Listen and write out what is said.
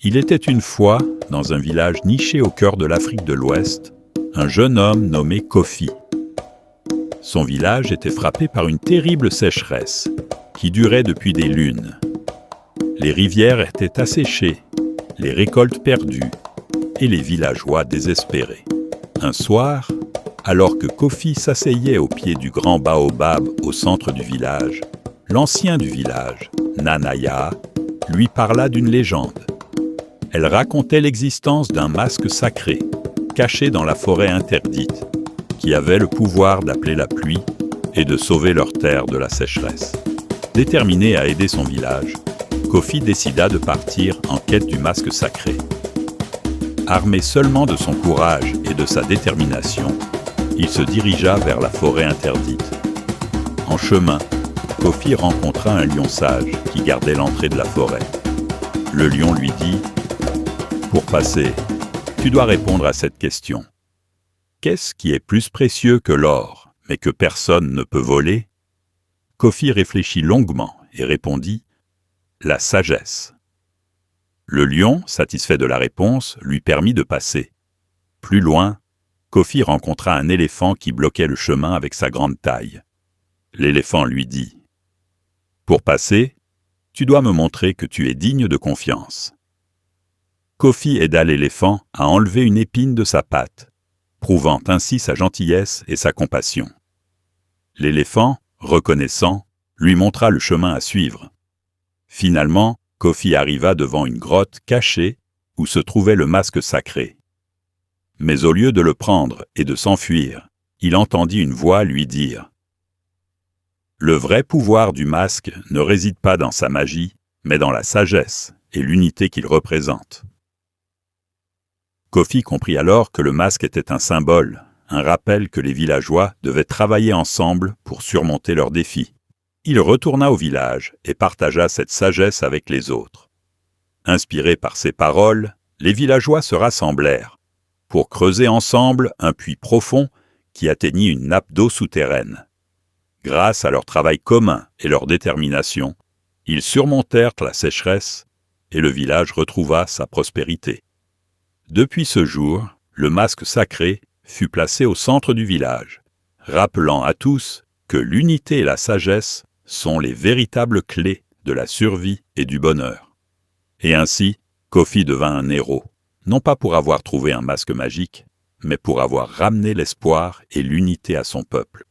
Il était une fois, dans un village niché au cœur de l'Afrique de l'Ouest, un jeune homme nommé Kofi. Son village était frappé par une terrible sécheresse qui durait depuis des lunes. Les rivières étaient asséchées, les récoltes perdues et les villageois désespérés. Un soir, alors que Kofi s'asseyait au pied du grand baobab au centre du village, l'ancien du village, Nanaya, lui parla d'une légende. Elle racontait l'existence d'un masque sacré, caché dans la forêt interdite, qui avait le pouvoir d'appeler la pluie et de sauver leur terre de la sécheresse. Déterminé à aider son village, Kofi décida de partir en quête du masque sacré. Armé seulement de son courage et de sa détermination, il se dirigea vers la forêt interdite. En chemin, Kofi rencontra un lion sage qui gardait l'entrée de la forêt. Le lion lui dit « Pour passer, tu dois répondre à cette question. Qu'est-ce qui est plus précieux que l'or, mais que personne ne peut voler ?» Kofi réfléchit longuement et répondit « La sagesse ». Le lion, satisfait de la réponse, lui permit de passer. Plus loin, Kofi rencontra un éléphant qui bloquait le chemin avec sa grande taille. L'éléphant lui dit « Pour passer, tu dois me montrer que tu es digne de confiance. » Kofi aida l'éléphant à enlever une épine de sa patte, prouvant ainsi sa gentillesse et sa compassion. L'éléphant, reconnaissant, lui montra le chemin à suivre. Finalement, Kofi arriva devant une grotte cachée où se trouvait le masque sacré. Mais au lieu de le prendre et de s'enfuir, il entendit une voix lui dire « Le vrai pouvoir du masque ne réside pas dans sa magie, mais dans la sagesse et l'unité qu'il représente. » Kofi comprit alors que le masque était un symbole, un rappel que les villageois devaient travailler ensemble pour surmonter leurs défis. Il retourna au village et partagea cette sagesse avec les autres. Inspirés par ces paroles, les villageois se rassemblèrent pour creuser ensemble un puits profond qui atteignit une nappe d'eau souterraine. Grâce à leur travail commun et leur détermination, ils surmontèrent la sécheresse et le village retrouva sa prospérité. Depuis ce jour, le masque sacré fut placé au centre du village, rappelant à tous que l'unité et la sagesse sont les véritables clés de la survie et du bonheur. Et ainsi, Kofi devint un héros, non pas pour avoir trouvé un masque magique, mais pour avoir ramené l'espoir et l'unité à son peuple.